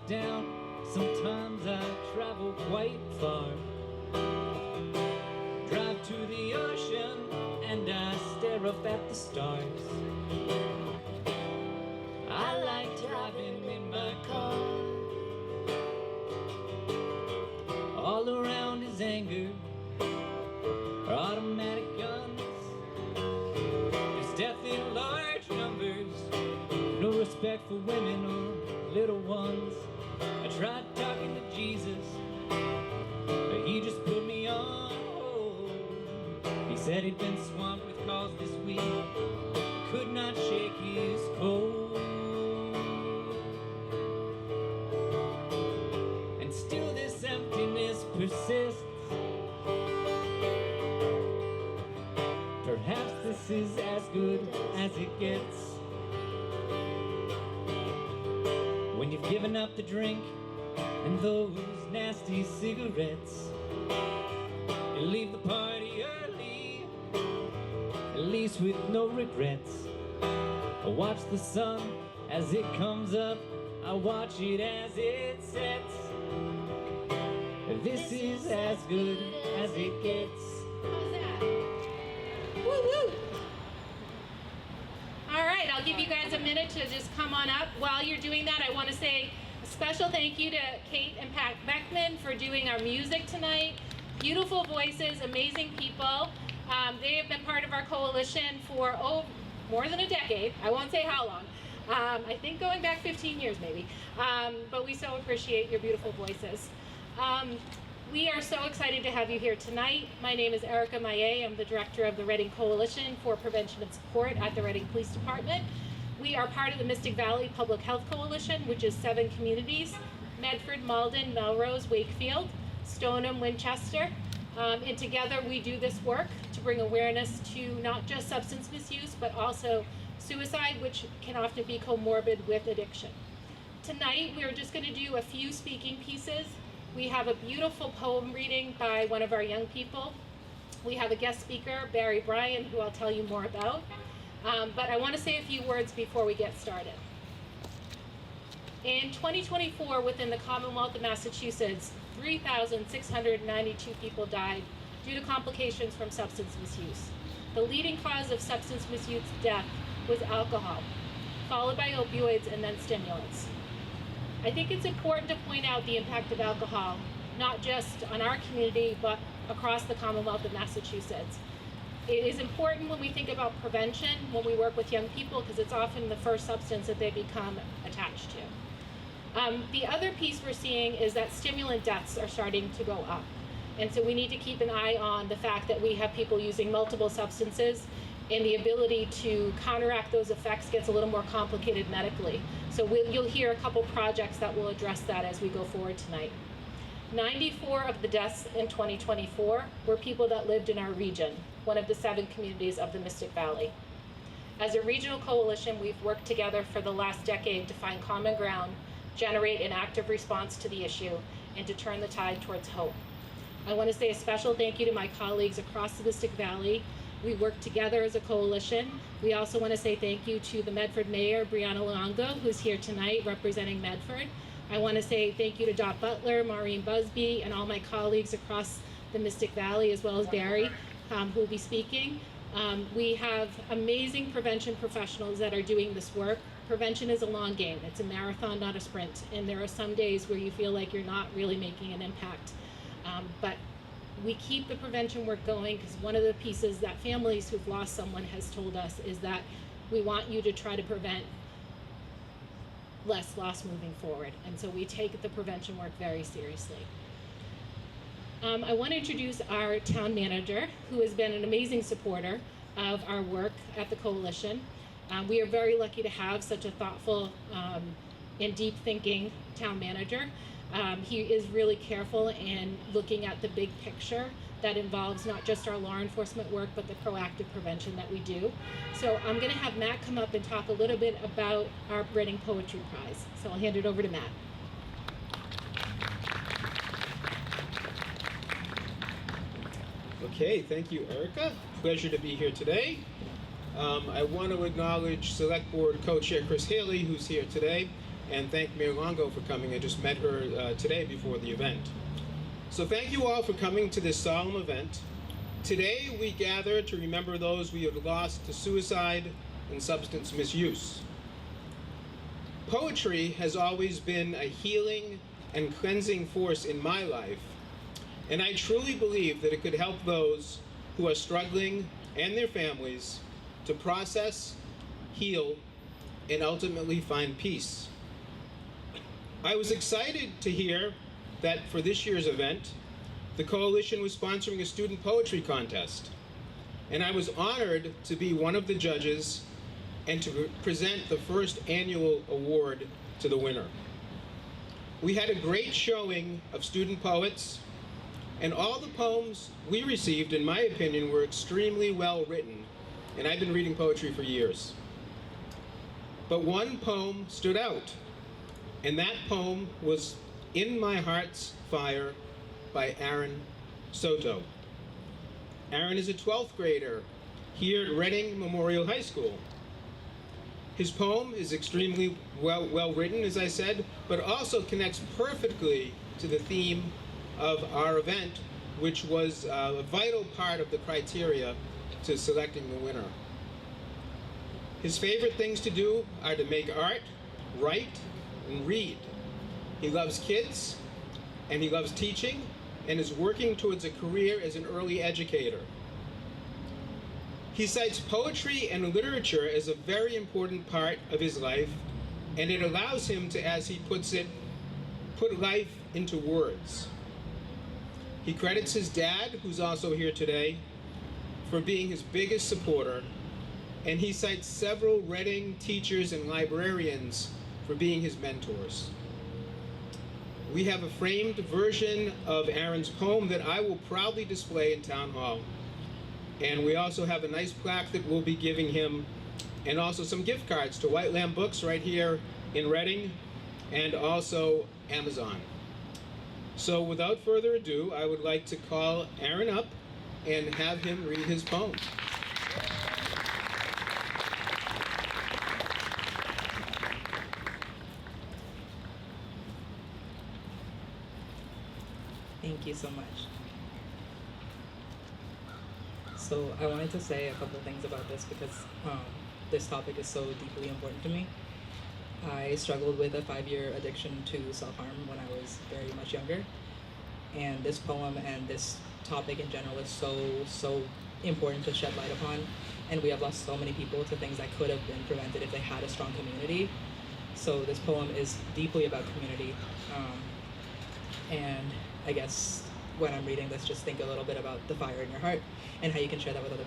down, sometimes I travel quite far. Drive to the ocean and I stare up at the stars. I like driving in my car. All around is anger, automatic guns. There's death in large numbers, no respect for women or little ones. I tried talking to Jesus, but he just put me on hold. He said he'd been swamped with calls this week, could not shake his cold. And still this emptiness persists. Perhaps this is as good as it gets. When you've given up the drink and those nasty cigarettes, you leave the party early, at least with no regrets. I watch the sun as it comes up, I watch it as it sets. This is as good as it gets. How's that? Woo woo! All right, I'll give you guys a minute to just come on up. While you're doing that, I want to say a special thank you to Kate and Pat Beckman for doing our music tonight. Beautiful voices, amazing people. They have been part of our coalition for more than a decade. I won't say how long. I think going back 15 years maybe. But we so appreciate your beautiful voices. We are so excited to have you here tonight. My name is Erica Maillet. I'm the director of the Reading Coalition for Prevention and Support at the Reading Police Department. We are part of the Mystic Valley Public Health Coalition, which is 7 communities: Medford, Malden, Melrose, Wakefield, Stoneham, Winchester. And together we do this work to bring awareness to not just substance misuse, but also suicide, which can often be comorbid with addiction. Tonight, we're just going to do a few speaking pieces. We have a beautiful poem reading by one of our young people. We have a guest speaker, Barry Bryan, who I'll tell you more about. But I want to say a few words before we get started. In 2024, within the Commonwealth of Massachusetts, 3,692 people died due to complications from substance misuse. The leading cause of substance misuse death was alcohol, followed by opioids and then stimulants. I think it's important to point out the impact of alcohol, not just on our community, but across the Commonwealth of Massachusetts. It is important when we think about prevention, when we work with young people, because it's often the first substance that they become attached to. The other piece we're seeing is that stimulant deaths are starting to go up. And so we need to keep an eye on the fact that we have people using multiple substances, and the ability to counteract those effects gets a little more complicated medically. So you'll hear a couple projects that will address that as we go forward tonight. 94 of the deaths in 2024 were people that lived in our region, one of the 7 communities of the Mystic Valley. As a regional coalition, we've worked together for the last decade to find common ground, generate an active response to the issue, and to turn the tide towards hope. I want to say a special thank you to my colleagues across the Mystic Valley. We work together as a coalition. We also want to say thank you to the Medford Mayor, Brianna Longo, who's here tonight representing Medford. I want to say thank you to Dot Butler, Maureen Busby, and all my colleagues across the Mystic Valley, as well as Barry, who will be speaking. We have amazing prevention professionals that are doing this work. Prevention is a long game. It's a marathon, not a sprint. And there are some days where you feel like you're not really making an impact. But we keep the prevention work going, because one of the pieces that families who've lost someone has told us is that we want you to try to prevent less loss moving forward. And so we take the prevention work very seriously. I want to introduce our town manager, who has been an amazing supporter of our work at the coalition. We are very lucky to have such a thoughtful and deep thinking town manager. He is really careful in looking at the big picture that involves not just our law enforcement work, but the proactive prevention that we do. So I'm going to have Matt come up and talk a little bit about our Reading Poetry Prize. So I'll hand it over to Matt. Okay, thank you, Erica. Pleasure to be here today. I want to acknowledge Select Board Co-Chair Chris Haley, who's here today. and thank Mayor Longo for coming. I just met her today before the event. So thank you all for coming to this solemn event. Today we gather to remember those we have lost to suicide and substance misuse. Poetry has always been a healing and cleansing force in my life, and I truly believe that it could help those who are struggling and their families to process, heal, and ultimately find peace. I was excited to hear that for this year's event, the Coalition was sponsoring a student poetry contest, and I was honored to be one of the judges and to present the first annual award to the winner. We had a great showing of student poets, and all the poems we received, in my opinion, were extremely well written, and I've been reading poetry for years. But one poem stood out, and that poem was "In My Heart's Fire" by Aaron Soto. Aaron is a 12th grader here at Reading Memorial High School. His poem is extremely well written, as I said, but also connects perfectly to the theme of our event, which was a vital part of the criteria to selecting the winner. His favorite things to do are to make art, write, and read. He loves kids, and he loves teaching, and is working towards a career as an early educator. He cites poetry and literature as a very important part of his life, and it allows him to, as he puts it, put life into words. He credits his dad, who's also here today, for being his biggest supporter, and he cites several Reading teachers and librarians for being his mentors. We have a framed version of Aaron's poem that I will proudly display in Town Hall. And we also have a nice plaque that we'll be giving him, and also some gift cards to White Lamb Books right here in Reading, and also Amazon. So without further ado, I would like to call Aaron up and have him read his poem. Thank you so much. So I wanted to say a couple things about this because this topic is so deeply important to me. I struggled with a 5-year addiction to self-harm when I was very much younger. And this poem and this topic in general is so important to shed light upon. And we have lost so many people to things that could have been prevented if they had a strong community. So this poem is deeply about community. And I guess when I'm reading this, just think a little bit about the fire in your heart and how you can share that with other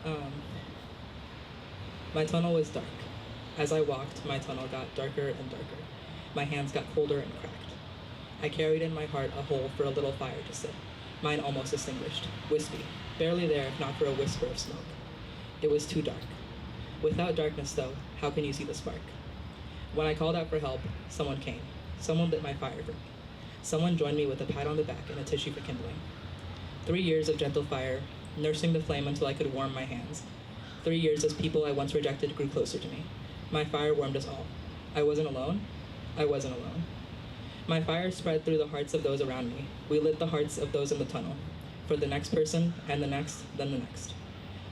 people. My tunnel was dark. As I walked, my tunnel got darker and darker. My hands got colder and cracked. I carried in my heart a hole for a little fire to sit, mine almost extinguished, wispy, barely there if not for a whisper of smoke. It was too dark. Without darkness, though, how can you see the spark? When I called out for help, someone came. Someone lit my fire for me. Someone joined me with a pat on the back and a tissue for kindling. 3 years of gentle fire, nursing the flame until I could warm my hands. 3 years as people I once rejected grew closer to me. My fire warmed us all. I wasn't alone. I wasn't alone. My fire spread through the hearts of those around me. We lit the hearts of those in the tunnel. For the next person, and the next, then the next.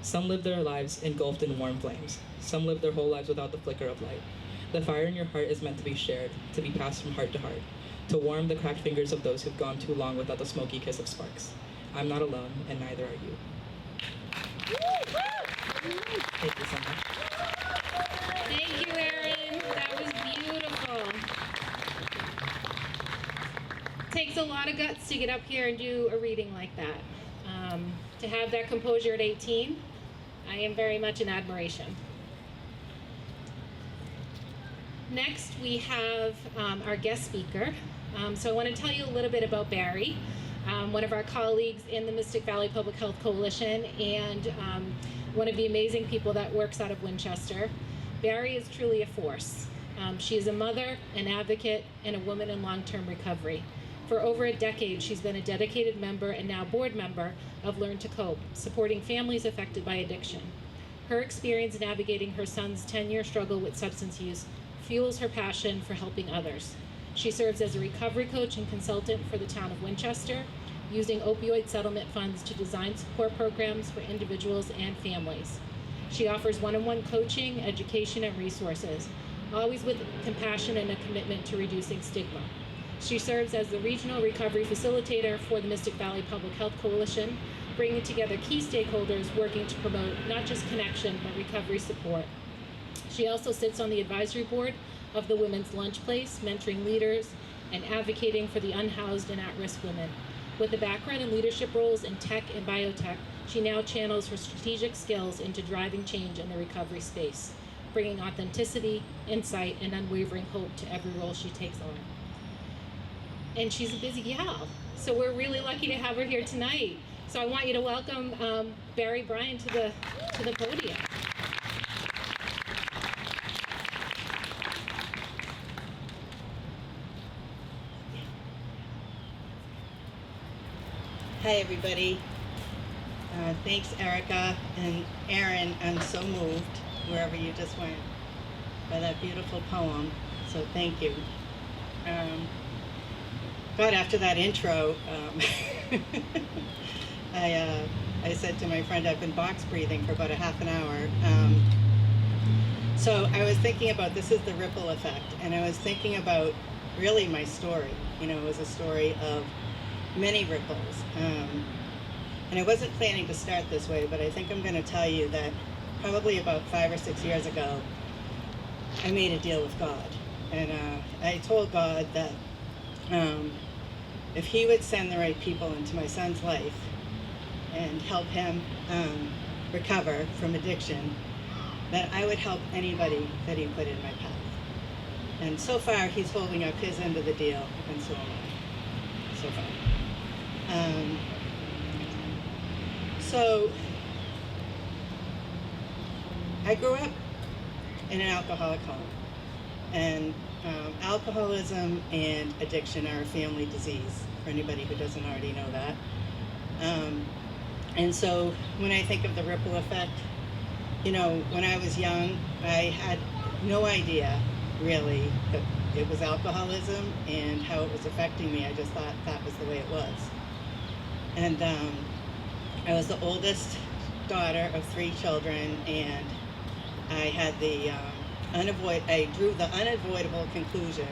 Some lived their lives engulfed in warm flames. Some lived their whole lives without the flicker of light. The fire in your heart is meant to be shared, to be passed from heart to heart, to warm the cracked fingers of those who've gone too long without the smoky kiss of sparks. I'm not alone, and neither are you. Thank you so much. Thank you, Aaron. That was beautiful. Takes a lot of guts to get up here and do a reading like that. To have that composure at 18, I am very much in admiration. Next, we have our guest speaker. So I want to tell you a little bit about Barry, one of our colleagues in the Mystic Valley Public Health Coalition, and one of the amazing people that works out of Winchester. Barry is truly a force. She is a mother, an advocate, and a woman in long-term recovery. For over a decade, she's been a dedicated member and now board member of Learn to Cope, supporting families affected by addiction. Her experience navigating her son's 10-year struggle with substance use fuels her passion for helping others. She serves as a recovery coach and consultant for the town of Winchester, using opioid settlement funds to design support programs for individuals and families. She offers one-on-one coaching, education, and resources, always with compassion and a commitment to reducing stigma. She serves as the regional recovery facilitator for the Mystic Valley Public Health Coalition, bringing together key stakeholders working to promote not just connection, but recovery support. She also sits on the advisory board of the Women's Lunch Place, mentoring leaders and advocating for the unhoused and at-risk women. With a background in leadership roles in tech and biotech, she now channels her strategic skills into driving change in the recovery space, bringing authenticity, insight, and unwavering hope to every role she takes on. And she's a busy gal, so we're really lucky to have her here tonight. So I want you to welcome Barry Bryan to the podium. Hi, everybody. Thanks, Erica and Aaron. I'm so moved, wherever you just went, by that beautiful poem. So thank you. God, after that intro, I said to my friend, I've been box breathing for about a half an hour. So I was thinking about, this is the ripple effect, and I was thinking about really my story. You know, it was a story of many ripples. And I wasn't planning to start this way, but I think I'm going to tell you that probably about 5 or 6 years ago, I made a deal with God. And I told God that if he would send the right people into my son's life and help him recover from addiction, that I would help anybody that he put in my path. And so far, he's holding up his end of the deal, and so am I, so far. So I grew up in an alcoholic home, and alcoholism and addiction are a family disease, for anybody who doesn't already know that. And so when I think of the ripple effect, you know, when I was young, I had no idea really that it was alcoholism and how it was affecting me. I just thought that was the way it was. And I was the oldest daughter of 3 children, and I had the I drew the unavoidable conclusion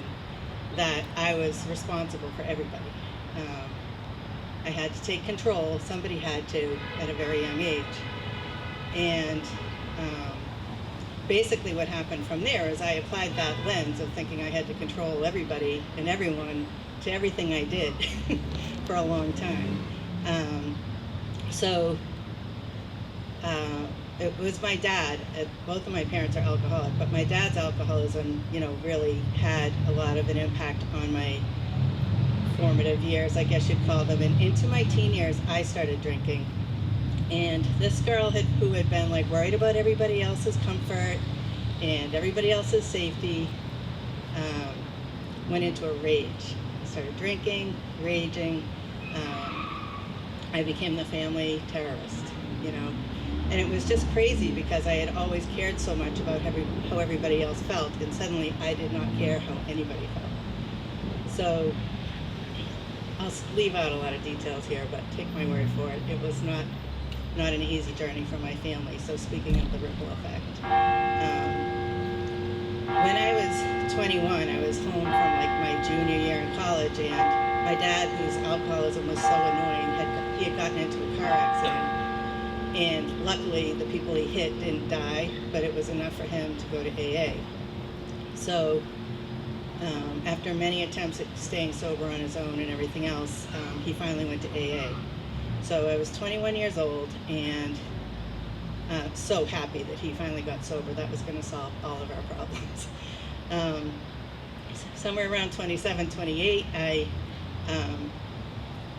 that I was responsible for everybody. I had to take control. Somebody had to at a very young age. And basically what happened from there is I applied that lens of thinking I had to control everybody and everyone to everything I did for a long time. It was my dad. Both of my parents are alcoholic, but my dad's alcoholism, you know, really had a lot of an impact on my formative years, I guess you'd call them. And into my teen years, I started drinking. And this girl who had been like worried about everybody else's comfort and everybody else's safety went into a rage. I started drinking, raging. I became the family terrorist, you know. And it was just crazy because I had always cared so much about how everybody else felt, and suddenly I did not care how anybody felt. So I'll leave out a lot of details here, but take my word for it. It was not an easy journey for my family. So speaking of the ripple effect, when I was 21, I was home from like my junior year in college, and my dad, whose alcoholism was so annoying, he had gotten into a car accident. And luckily, the people he hit didn't die, but it was enough for him to go to AA. So after many attempts at staying sober on his own and everything else, he finally went to AA. So I was 21 years old and so happy that he finally got sober. That was going to solve all of our problems. Somewhere around 27, 28,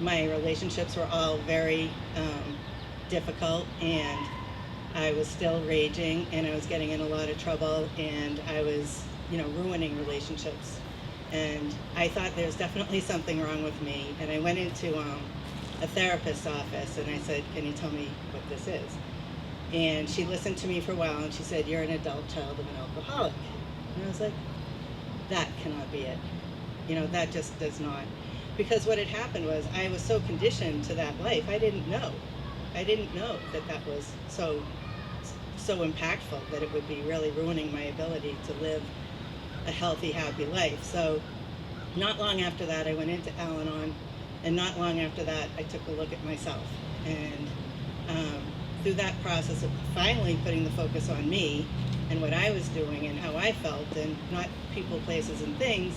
my relationships were all very difficult, and I was still raging, and I was getting in a lot of trouble, and I was, you know, ruining relationships. And I thought there's definitely something wrong with me, and I went into a therapist's office, and I said, can you tell me what this is? And she listened to me for a while, and she said, you're an adult child of an alcoholic. And I was like, that cannot be it. That just does not. Because what had happened was I was so conditioned to that life, I didn't know that was so impactful, that it would be really ruining my ability to live a healthy, happy life. So not long after that, I went into Al-Anon, and not long after that, I took a look at myself. And through that process of finally putting the focus on me and what I was doing and how I felt, and not people, places, and things,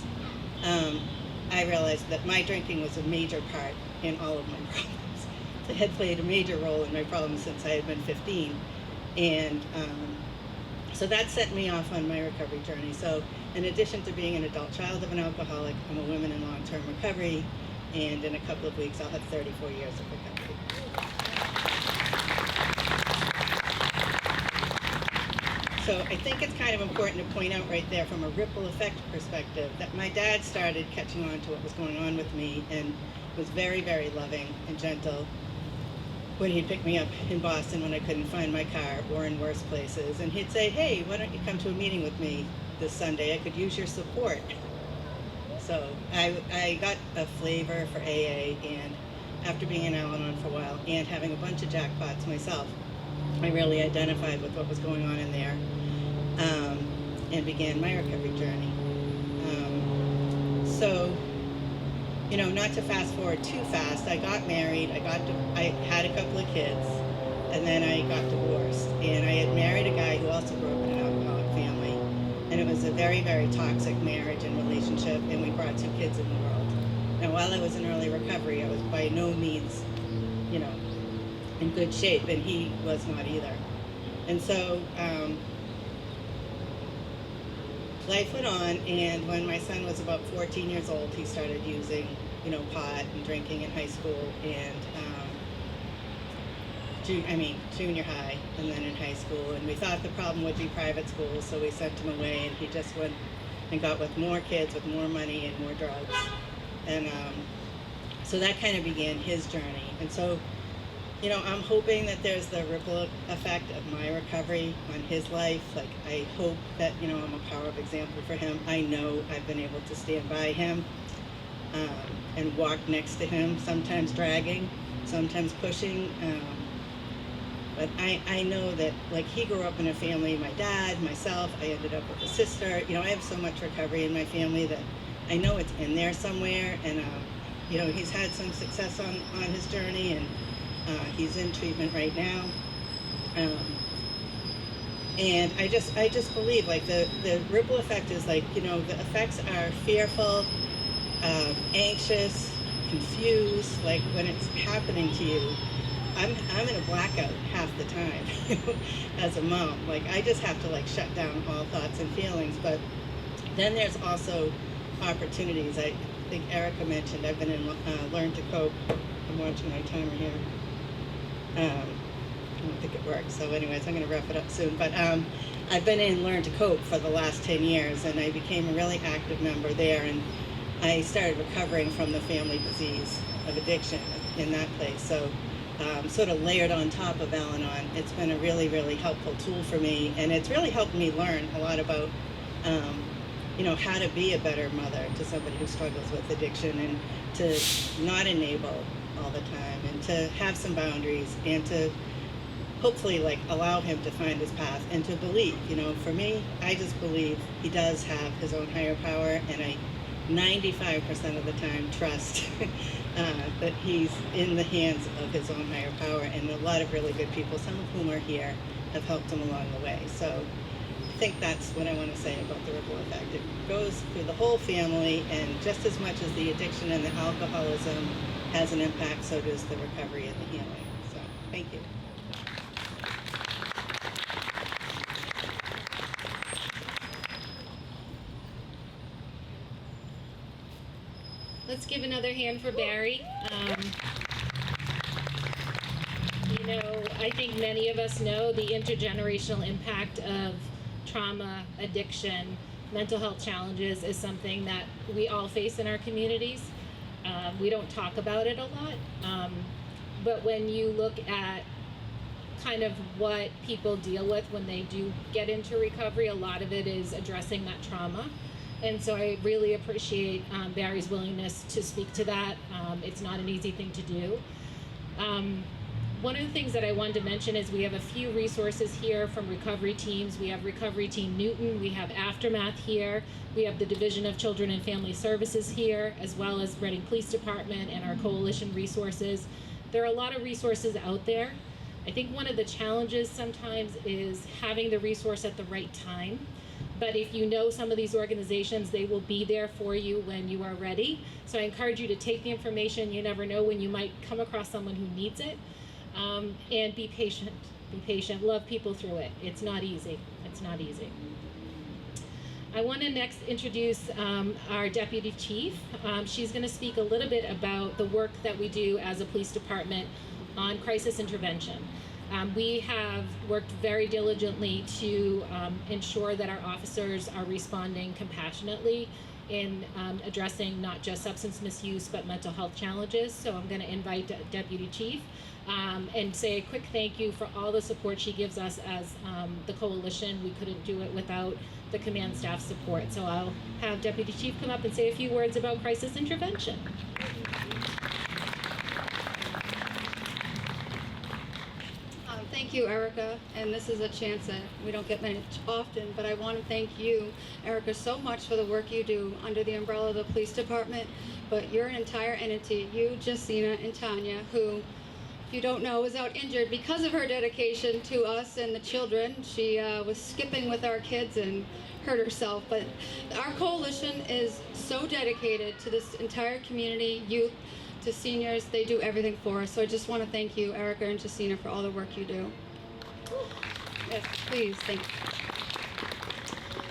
I realized that my drinking was a major part in all of my problems. It had played a major role in my problems since I had been 15. And so that set me off on my recovery journey. So in addition to being an adult child of an alcoholic, I'm a woman in long-term recovery, and in a couple of weeks I'll have 34 years of recovery. So I think it's kind of important to point out right there from a ripple effect perspective that my dad started catching on to what was going on with me, and was very, very loving and gentle when he'd pick me up in Boston when I couldn't find my car, or in worse places. And he'd say, hey, why don't you come to a meeting with me this Sunday? I could use your support. So I got a flavor for AA, and after being in Al-Anon for a while and having a bunch of jackpots myself, I really identified with what was going on in there, and began my recovery journey. So, not to fast forward too fast, I got married, I had a couple of kids, and then I got divorced. And I had married a guy who also grew up in an alcoholic family. And it was a very, very toxic marriage and relationship, and we brought 2 kids in the world. Now, while I was in early recovery, I was by no means, in good shape, and he was not either. And so, life went on, and when my son was about 14 years old, he started using, pot and drinking in high school, and junior high, and then in high school. And we thought the problem would be private schools, so we sent him away, and he just went and got with more kids with more money and more drugs. And so that kind of began his journey. And so, I'm hoping that there's the ripple effect of my recovery on his life. Like, I hope that, I'm a power of example for him. I know I've been able to stand by him and walk next to him, sometimes dragging, sometimes pushing. But I know that, like, he grew up in a family, my dad, myself, I ended up with a sister. I have so much recovery in my family that I know it's in there somewhere. And, he's had some success on his journey, and he's in treatment right now. And I just believe, like, the ripple effect is, like, the effects are fearful, anxious, confused. Like, when it's happening to you, I'm in a blackout half the time as a mom. Like, I just have to, like, shut down all thoughts and feelings. But then there's also opportunities. I think Erica mentioned I've been in Learn to Cope. I'm watching my timer here. I don't think it works. So anyways, I'm going to wrap it up soon. But I've been in Learn to Cope for the last 10 years, and I became a really active member there. And I started recovering from the family disease of addiction in that place. So sort of layered on top of Al-Anon, it's been a really, really helpful tool for me. And it's really helped me learn a lot about, how to be a better mother to somebody who struggles with addiction, and to not enable all the time, and to have some boundaries, and to hopefully, like, allow him to find his path, and to believe. For me, I just believe he does have his own higher power, and I 95% of the time trust that he's in the hands of his own higher power. And a lot of really good people, some of whom are here, have helped him along the way. So I think that's what I want to say about the ripple effect. It goes through the whole family, and just as much as the addiction and the alcoholism has an impact, so does the recovery and the healing. So thank you. Let's give another hand for Barry. I think many of us know the intergenerational impact of trauma, addiction, mental health challenges is something that we all face in our communities. We don't talk about it a lot, but when you look at kind of what people deal with when they do get into recovery, a lot of it is addressing that trauma. And so I really appreciate Barry's willingness to speak to that. It's not an easy thing to do. One of the things that I wanted to mention is we have a few resources here from recovery teams. We have Recovery Team Newton, we have Aftermath here, we have the Division of Children and Family Services here, as well as Reading Police Department and our coalition resources. There are a lot of resources out there. I think one of the challenges sometimes is having the resource at the right time. But if you know some of these organizations, they will be there for you when you are ready. So I encourage you to take the information. You never know when you might come across someone who needs it. And be patient. Be patient. Love people through it. It's not easy. It's not easy. I want to next introduce our Deputy Chief. She's going to speak a little bit about the work that we do as a police department on crisis intervention. We have worked very diligently to ensure that our officers are responding compassionately in addressing not just substance misuse but mental health challenges. So I'm going to invite Deputy Chief and say a quick thank you for all the support she gives us as the coalition. We couldn't do it without the command staff support. So I'll have Deputy Chief come up and say a few words about crisis intervention. Thank you, Erica, and this is a chance that we don't get many often, but I want to thank you, Erica, so much for the work you do under the umbrella of the police department, but your entire entity, you, Jacina, and Tanya, who, if you don't know, was out injured because of her dedication to us and the children. She was skipping with our kids and hurt herself, but our coalition is so dedicated to this entire community, youth, to seniors. They do everything for us. So I just want to thank you, Erica and Jacina, for all the work you do. Yes, please, thank you.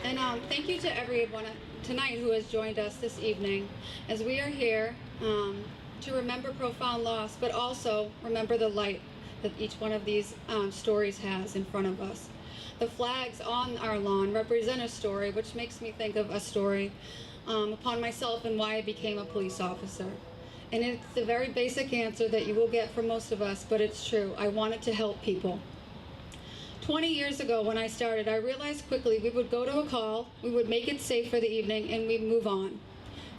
And thank you to everyone tonight who has joined us this evening, as we are here to remember profound loss, but also remember the light that each one of these stories has in front of us. The flags on our lawn represent a story, which makes me think of a story upon myself and why I became a police officer. And it's the very basic answer that you will get from most of us, but it's true. I wanted to help people. 20 years ago when I started, I realized quickly we would go to a call, we would make it safe for the evening, and we'd move on.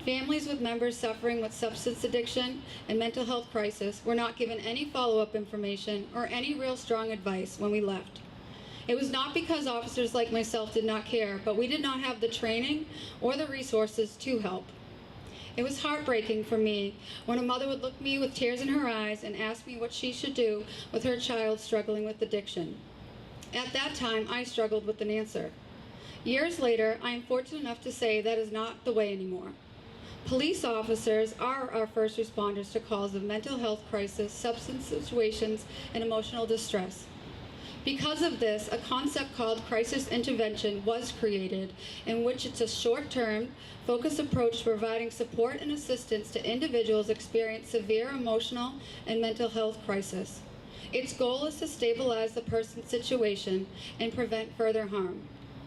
Families with members suffering with substance addiction and mental health crisis were not given any follow-up information or any real strong advice when we left. It was not because officers like myself did not care, but we did not have the training or the resources to help. It was heartbreaking for me when a mother would look at me with tears in her eyes and ask me what she should do with her child struggling with addiction. At that time, I struggled with an answer. Years later, I am fortunate enough to say that is not the way anymore. Police officers are our first responders to calls of mental health crisis, substance situations, and emotional distress. Because of this, a concept called crisis intervention was created, in which it's a short-term, focused approach to providing support and assistance to individuals experiencing severe emotional and mental health crisis. Its goal is to stabilize the person's situation and prevent further harm.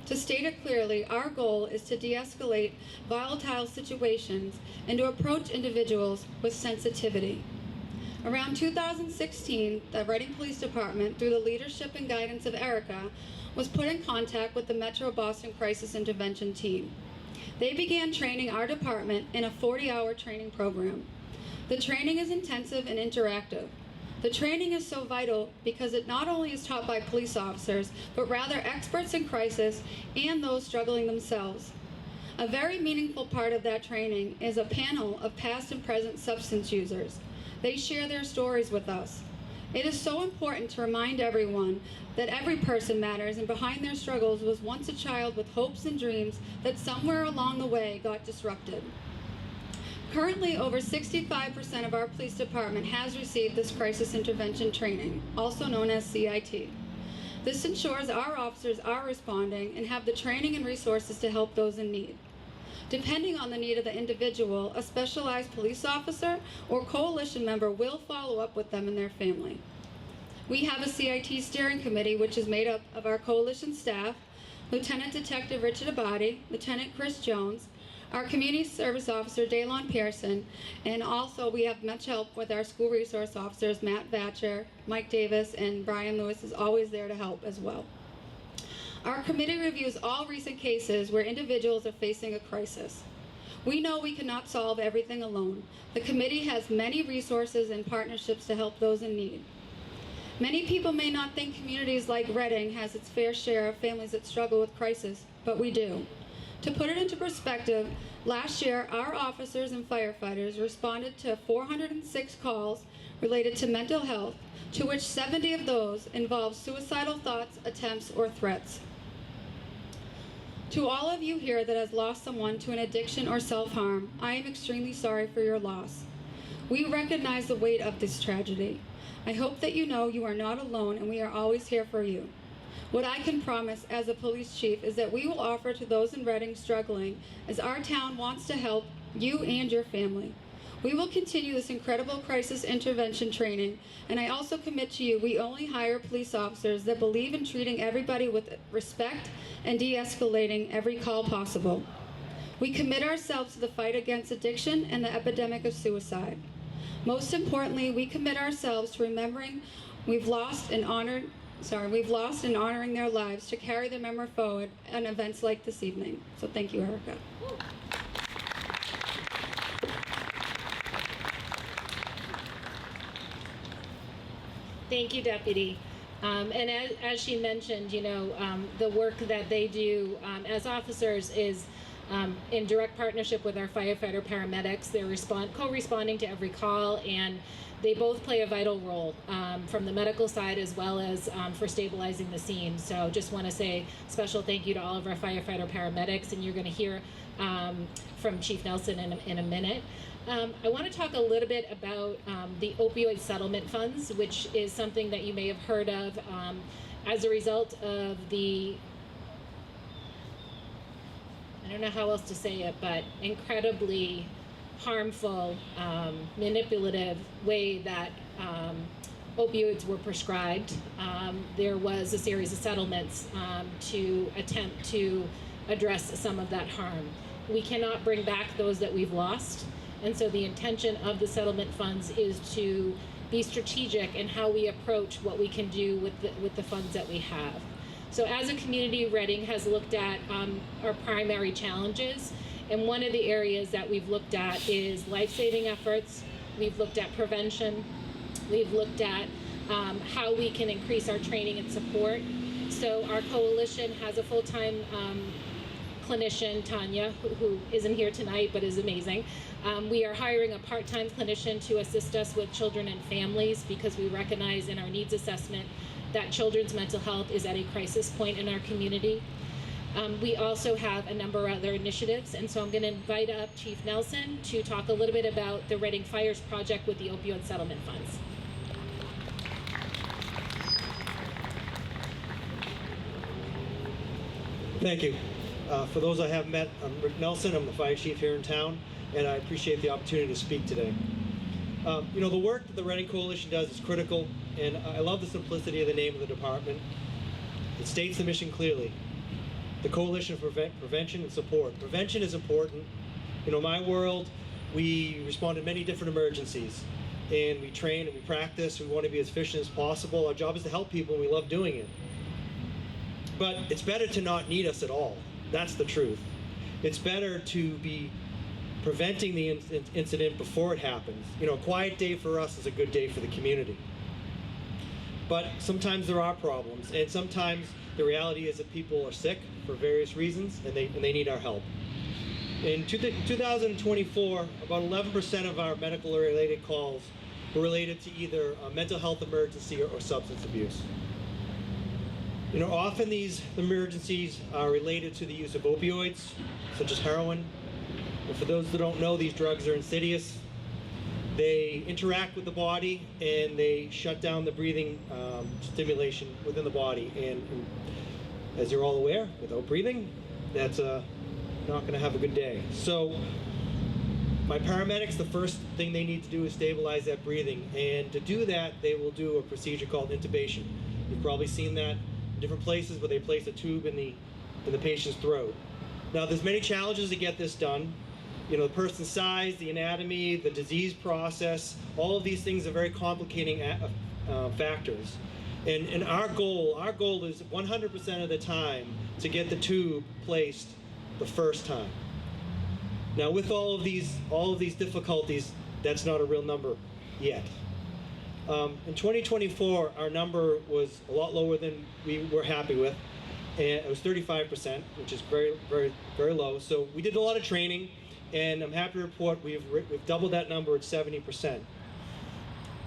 To state it clearly, our goal is to de-escalate volatile situations and to approach individuals with sensitivity. Around 2016, the Reading Police Department, through the leadership and guidance of Erica, was put in contact with the Metro Boston Crisis Intervention Team. They began training our department in a 40-hour training program. The training is intensive and interactive. The training is so vital because it not only is taught by police officers, but rather experts in crisis and those struggling themselves. A very meaningful part of that training is a panel of past and present substance users. They share their stories with us. It is so important to remind everyone that every person matters, and behind their struggles was once a child with hopes and dreams that somewhere along the way got disrupted. Currently, over 65% of our police department has received this crisis intervention training, also known as CIT. This ensures our officers are responding and have the training and resources to help those in need. Depending on the need of the individual, a specialized police officer or coalition member will follow up with them and their family. We have a CIT steering committee, which is made up of our coalition staff, Lieutenant Detective Richard Abadi, Lieutenant Chris Jones, our community service officer, Daylon Pearson, and also we have much help with our school resource officers, Matt Vatcher, Mike Davis, and Brian Lewis is always there to help as well. Our committee reviews all recent cases where individuals are facing a crisis. We know we cannot solve everything alone. The committee has many resources and partnerships to help those in need. Many people may not think communities like Reading has its fair share of families that struggle with crisis, but we do. To put it into perspective, last year our officers and firefighters responded to 406 calls related to mental health, to which 70 of those involved suicidal thoughts, attempts, or threats. To all of you here that has lost someone to an addiction or self-harm, I am extremely sorry for your loss. We recognize the weight of this tragedy. I hope that you know you are not alone and we are always here for you. What I can promise as a police chief is that we will offer to those in Reading struggling, as our town wants to help you and your family. We will continue this incredible crisis intervention training, and I also commit to you we only hire police officers that believe in treating everybody with respect and de-escalating every call possible. We commit ourselves to the fight against addiction and the epidemic of suicide. Most importantly, we commit ourselves to remembering we've lost in honoring their lives to carry the memory forward in events like this evening. So thank you, Erica. Thank you, Deputy. And as she mentioned, the work that they do as officers is in direct partnership with our firefighter paramedics. They're co-responding to every call, and they both play a vital role from the medical side as well as for stabilizing the scene. So just want to say special thank you to all of our firefighter paramedics, and you're going to hear from Chief Nelson in a minute. I want to talk a little bit about the opioid settlement funds, which is something that you may have heard of as a result of the, I don't know how else to say it, but incredibly harmful, manipulative way that opioids were prescribed. There was a series of settlements to attempt to address some of that harm. We cannot bring back those that we've lost. And so the intention of the settlement funds is to be strategic in how we approach what we can do with the funds that we have. So as a community, Reading has looked at our primary challenges. And one of the areas that we've looked at is life-saving efforts. We've looked at prevention. We've looked at how we can increase our training and support. So our coalition has a full-time clinician, Tanya, who isn't here tonight but is amazing. We are hiring a part-time clinician to assist us with children and families because we recognize in our needs assessment that children's mental health is at a crisis point in our community. We also have a number of other initiatives, and so I'm going to invite up Chief Nelson to talk a little bit about the Reading Fires Project with the opioid settlement funds. Thank you. For those I haven't met, I'm Rick Nelson. I'm the fire chief here in town, and I appreciate the opportunity to speak today. The work that the Reading Coalition does is critical, and I love the simplicity of the name of the department. It states the mission clearly. The Coalition for Prevention and Support. Prevention is important. In my world, we respond to many different emergencies, and we train and we practice. We want to be as efficient as possible. Our job is to help people, and we love doing it. But it's better to not need us at all. That's the truth. It's better to be preventing the incident before it happens. A quiet day for us is a good day for the community. But sometimes there are problems, and sometimes the reality is that people are sick for various reasons, and they need our help. In 2024, about 11% of our medical-related calls were related to either a mental health emergency or substance abuse. Often these emergencies are related to the use of opioids, such as heroin. And for those that don't know, these drugs are insidious. They interact with the body, and they shut down the breathing stimulation within the body. And as you're all aware, without breathing, that's not going to have a good day. So my paramedics, the first thing they need to do is stabilize that breathing. And to do that, they will do a procedure called intubation. You've probably seen that different places where they place a tube in the patient's throat. Now, there's many challenges to get this done. The person's size, the anatomy, the disease process, all of these things are very complicating factors. And our goal is 100% of the time to get the tube placed the first time. Now, with all of these difficulties, that's not a real number yet. In 2024, our number was a lot lower than we were happy with, and it was 35%, which is very, very, very low. So we did a lot of training, and I'm happy to report we've doubled that number at 70%.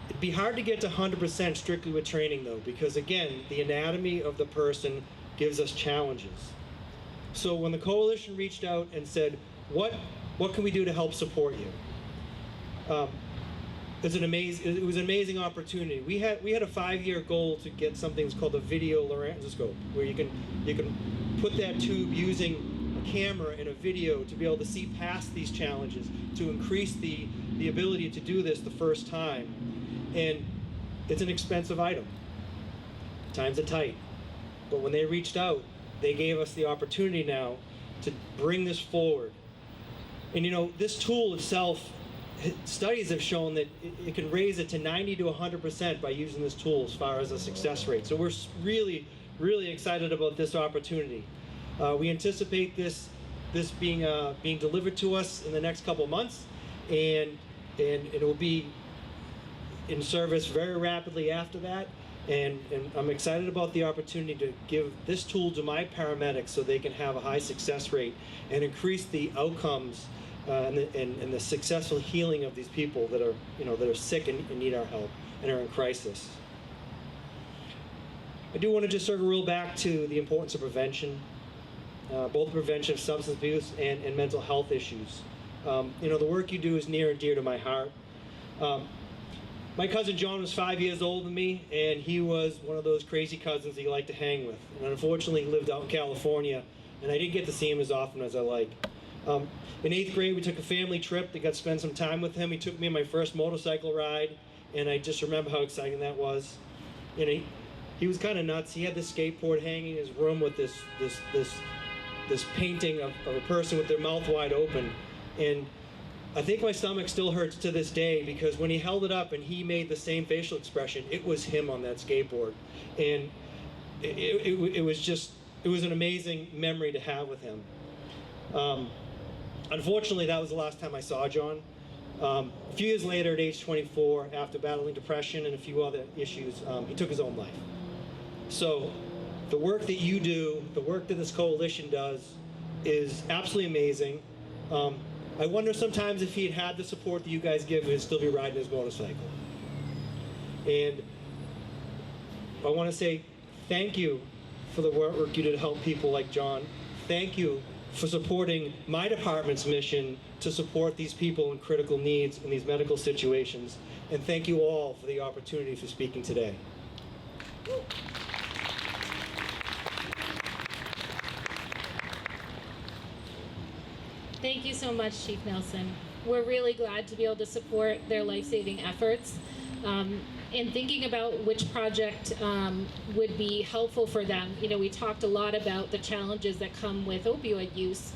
It'd be hard to get to 100% strictly with training, though, because again, the anatomy of the person gives us challenges. So when the coalition reached out and said, what can we do to help support you? It was an amazing opportunity. We had a 5-year goal to get something that's called a video laryngoscope, where you can put that tube using a camera and a video to be able to see past these challenges, to increase the ability to do this the first time. And it's an expensive item. Times are tight. But when they reached out, they gave us the opportunity now to bring this forward. And you know, this tool itself, studies have shown that it can raise it to 90 to 100% by using this tool as far as a success rate. So we're really, really excited about this opportunity. We anticipate this being delivered to us in the next couple months, and it will be in service very rapidly after that. And I'm excited about the opportunity to give this tool to my paramedics so they can have a high success rate and increase the outcomes and the successful healing of these people that are sick and need our help and are in crisis. I do want to just circle real back to the importance of prevention, both prevention of substance abuse and mental health issues. The work you do is near and dear to my heart. My cousin John was 5 years older than me, and he was one of those crazy cousins he liked to hang with. And unfortunately, he lived out in California, and I didn't get to see him as often as I like. In 8th grade, we took a family trip to get to spend some time with him. He took me on my first motorcycle ride, and I just remember how exciting that was. And he was kind of nuts. He had this skateboard hanging in his room with this painting of a person with their mouth wide open. And I think my stomach still hurts to this day, because when he held it up and he made the same facial expression, it was him on that skateboard. And it was an amazing memory to have with him. Unfortunately, that was the last time I saw John. A few years later, at age 24, after battling depression and a few other issues, he took his own life. So the work that you do, the work that this coalition does, is absolutely amazing. I wonder sometimes if he had the support that you guys give, he'd still be riding his motorcycle. And I want to say thank you for the work you do to help people like John. Thank you for supporting my department's mission to support these people in critical needs in these medical situations. And thank you all for the opportunity for speaking today. Thank you so much, Chief Nelson. We're really glad to be able to support their life-saving efforts. In thinking about which project would be helpful for them, we talked a lot about the challenges that come with opioid use.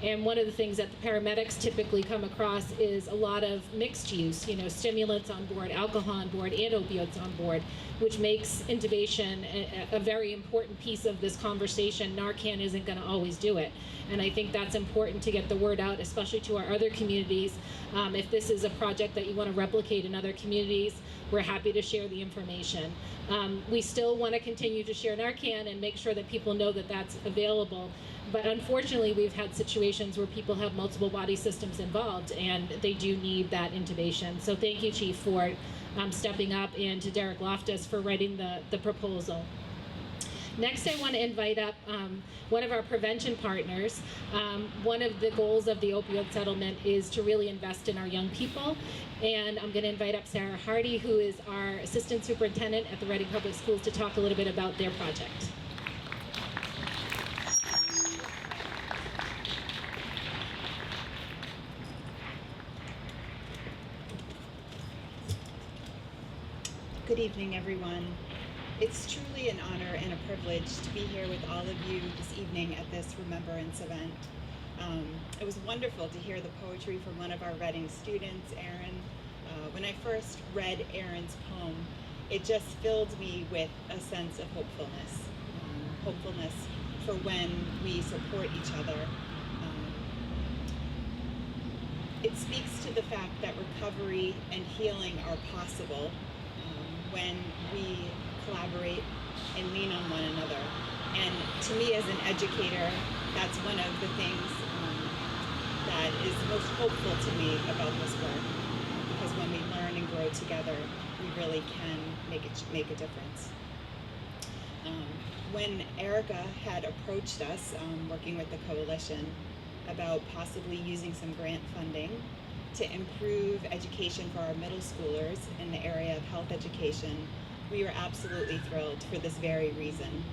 And one of the things that the paramedics typically come across is a lot of mixed use, stimulants on board, alcohol on board, and opioids on board, which makes intubation a very important piece of this conversation. Narcan isn't going to always do it. And I think that's important to get the word out, especially to our other communities. If this is a project that you want to replicate in other communities, we're happy to share the information. We still want to continue to share Narcan and make sure that people know that that's available. But unfortunately, we've had situations where people have multiple body systems involved, and they do need that intubation. So thank you, Chief, for stepping up, and to Derek Loftus for writing the proposal. Next, I want to invite up one of our prevention partners. One of the goals of the opioid settlement is to really invest in our young people. And I'm going to invite up Sarah Hardy, who is our Assistant Superintendent at the Reading Public Schools, to talk a little bit about their project. Good evening, everyone. It's truly an honor and a privilege to be here with all of you this evening at this remembrance event. It was wonderful to hear the poetry from one of our Reading students, Erin. When I first read Erin's poem, it just filled me with a sense of hopefulness for when we support each other. It speaks to the fact that recovery and healing are possible when we collaborate and lean on one another. And to me as an educator, that's one of the things that is most hopeful to me about this work, because when we learn and grow together, we really can make a difference. When Erica had approached us, working with the coalition, about possibly using some grant funding to improve education for our middle schoolers in the area of health education, we were absolutely thrilled for this very reason.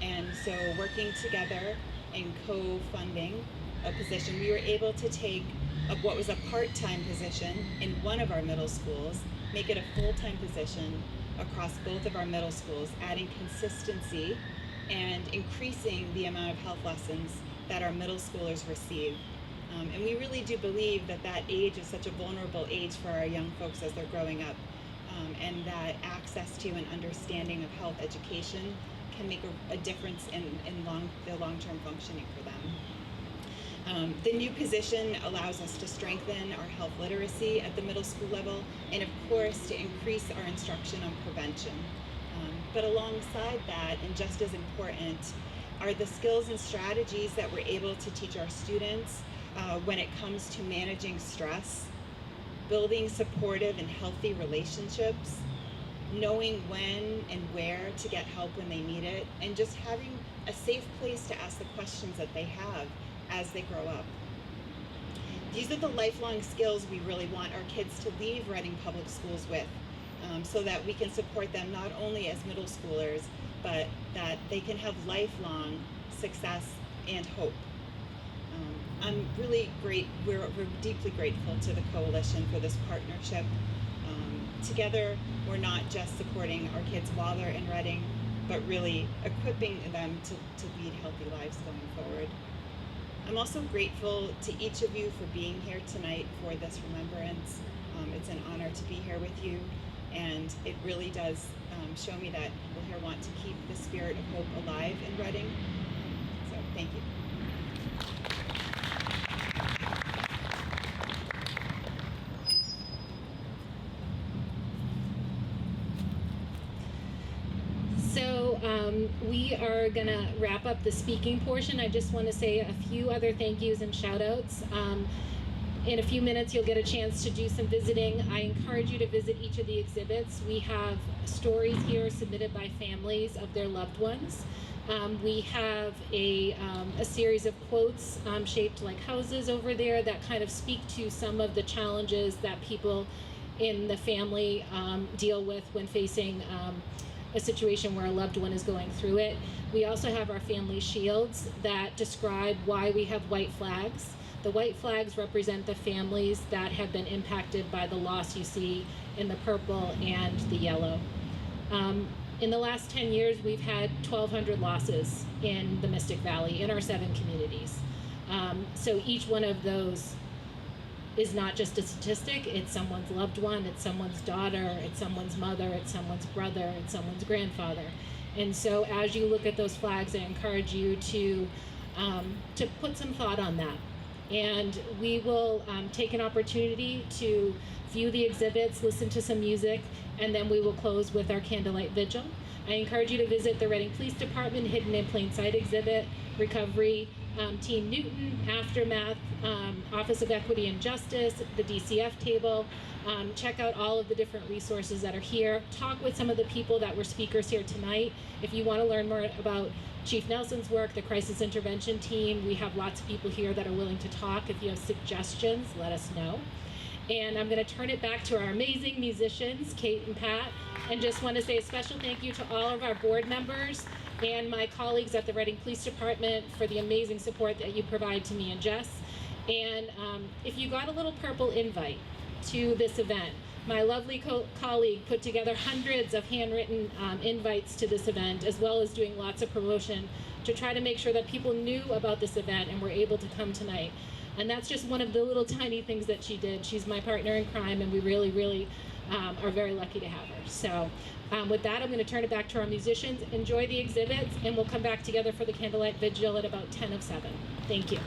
And so working together and co-funding a position, we were able to take what was a part-time position in one of our middle schools, make it a full-time position across both of our middle schools, adding consistency and increasing the amount of health lessons that our middle schoolers receive. And we really do believe that that age is such a vulnerable age for our young folks as they're growing up, and that access to and understanding of health education can make a difference in the long-term functioning for them. The new position allows us to strengthen our health literacy at the middle school level, and of course to increase our instruction on prevention. But alongside that, and just as important, are the skills and strategies that we're able to teach our students when it comes to managing stress, building supportive and healthy relationships, knowing when and where to get help when they need it, and just having a safe place to ask the questions that they have as they grow up. These are the lifelong skills we really want our kids to leave Reading Public Schools with, so that we can support them not only as middle schoolers, but that they can have lifelong success and hope. I'm really we're deeply grateful to the Coalition for this partnership. Together, we're not just supporting our kids while they're in Reading, but really equipping them to lead healthy lives going forward. I'm also grateful to each of you for being here tonight for this remembrance. It's an honor to be here with you, and it really does show me that people here want to keep the spirit of hope alive in Reading. So thank you. So we are going to wrap up the speaking portion. I just want to say a few other thank yous and shout outs. In a few minutes, you'll get a chance to do some visiting. I encourage you to visit each of the exhibits. We have stories here submitted by families of their loved ones. We have a series of quotes shaped like houses over there that kind of speak to some of the challenges that people in the family deal with when facing a situation where a loved one is going through it. We also have our family shields that describe why we have white flags. The white flags represent the families that have been impacted by the loss you see in the purple and the yellow. In the last 10 years, we've had 1,200 losses in the Mystic Valley in our 7 communities. So each one of those is not just a statistic, it's someone's loved one, it's someone's daughter, it's someone's mother, it's someone's brother, it's someone's grandfather. And so as you look at those flags, I encourage you to put some thought on that. And we will take an opportunity to view the exhibits, listen to some music, and then we will close with our candlelight vigil. I encourage you to visit the Reading Police Department Hidden in Plain Sight exhibit, Recovery, Team Newton, Aftermath, Office of Equity and Justice, the DCF table. Check out all of the different resources that are here. Talk with some of the people that were speakers here tonight. If you want to learn more about Chief Nelson's work, the crisis intervention team, we have lots of people here that are willing to talk. If you have suggestions, let us know. And I'm going to turn it back to our amazing musicians, Kate and Pat, and just want to say a special thank you to all of our board members and my colleagues at the Reading Police Department for the amazing support that you provide to me and Jess. And if you got a little purple invite to this event, my lovely colleague put together hundreds of handwritten invites to this event, as well as doing lots of promotion to try to make sure that people knew about this event and were able to come tonight. And that's just one of the little tiny things that she did. She's my partner in crime, and we really, really are very lucky to have her. So with that, I'm going to turn it back to our musicians. Enjoy the exhibits, and we'll come back together for the candlelight vigil at about 10 of 7. Thank you.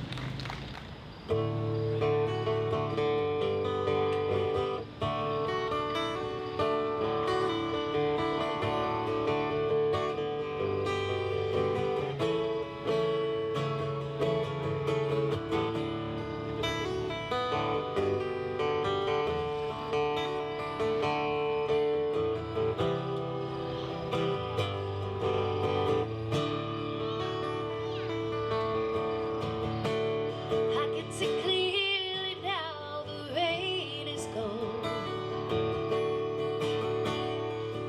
I can see clearly now the rain is gone.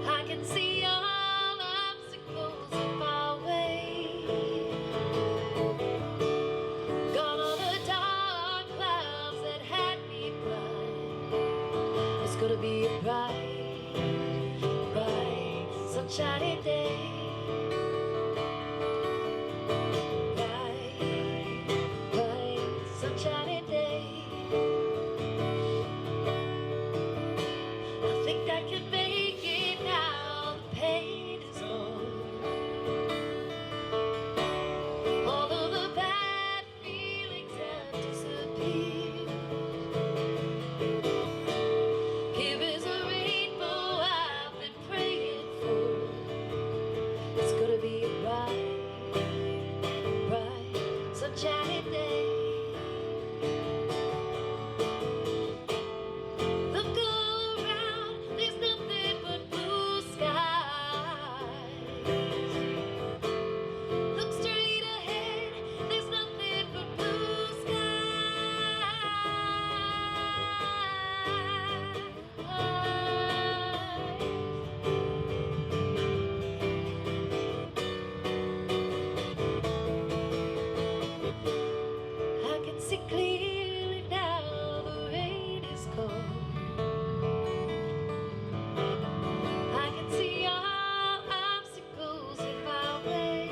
I can see all obstacles in my way. Gone are the dark clouds that had me blind. It's gonna be a bright, bright, sunshiny day. Sunshiny day. I think I can make it now. The pain is gone. All of the bad feelings have disappeared. Here is a rainbow I've been praying for. It's gonna be a bright, bright, sunshiny day. Clearly now the rain is gone. I can see all obstacles in my way.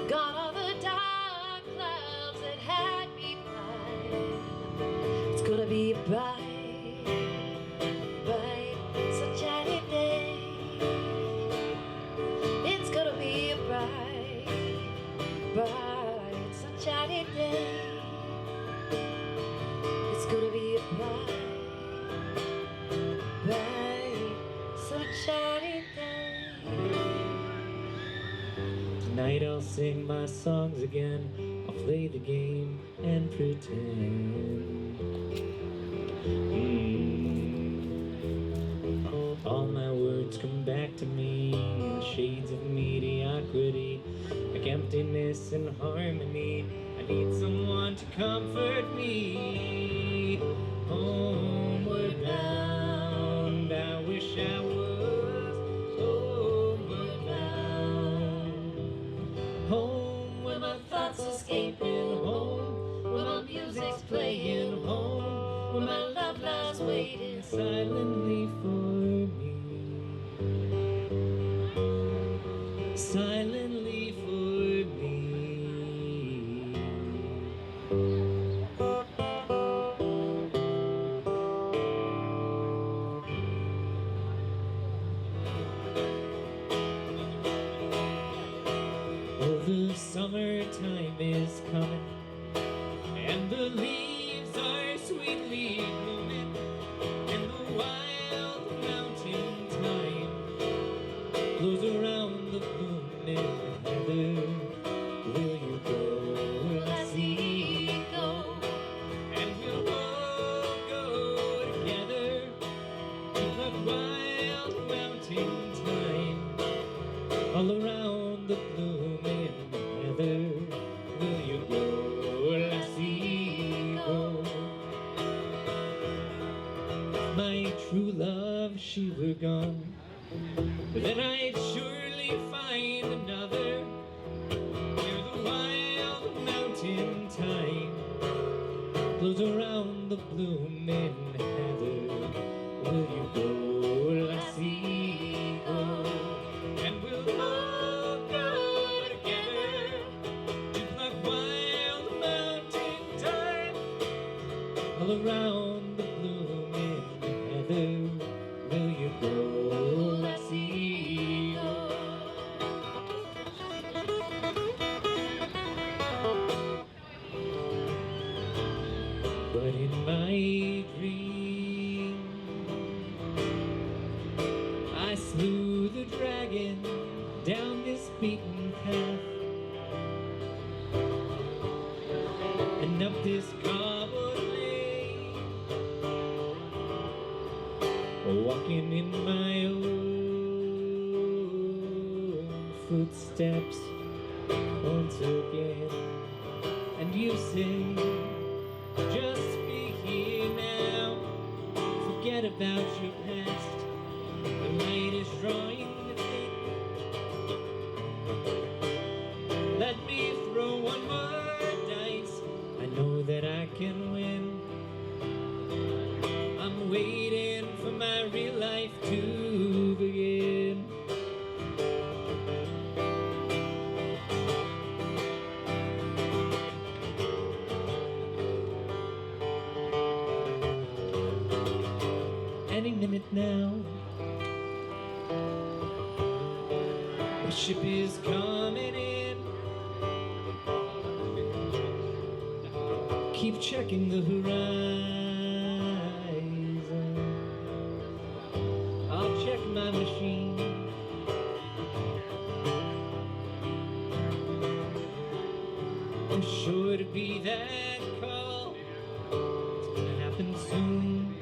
Gone are the dark clouds that had me blind. It's gonna be a bright, bright, sunshiny day. It's gonna be a bright, bright, sunshiny day. It's gonna be a bright, bright, sunshiny day. Tonight I'll sing my songs again. I'll play the game and pretend. All my words come back to me in shades of mediocrity, like emptiness and harmony. I need someone to comfort me. Homeward bound, I wish I was homeward bound. Home where my thoughts escaping, home where my music's playing, home where my love lies waiting silently for me. Silently for me. Oh, the summertime is coming, and the leaves are sweetly blooming, and the wild mountain thyme blows around the blooming heather. Will you go? Will I see you go? And we'll all go together to the wild mountain thyme all around the blooming heather. Will you go? Will I see you go? If my true love, she were gone, then I'd surely find another where the wild mountain thyme blows around the blooming heather. Will you go? Will I see you go? And we'll all go together to pluck wild mountain thyme all around the blooming heather will you go, lassie? But in my dream I slew the dragon down this beaten path and up this cobbled lane, walking in my own footsteps once again. And you say, just be here now, forget about your past, the light is drawing the thing. Let me throw one more dice, I know that I can win. I'm waiting for my real life to begin. Any minute now, the ship is coming in. Keep checking the horizon. I'll check my machine. There's sure to be that call. It's gonna happen soon.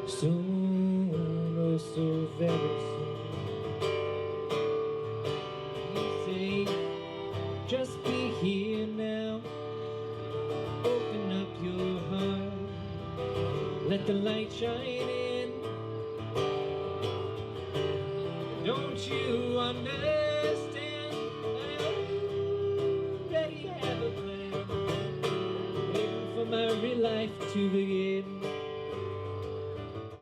Soon, oh so very soon. You say, just be here now. Open up your heart. Let the light shine in. Don't you understand? I already have a plan. Waiting for my real life to begin.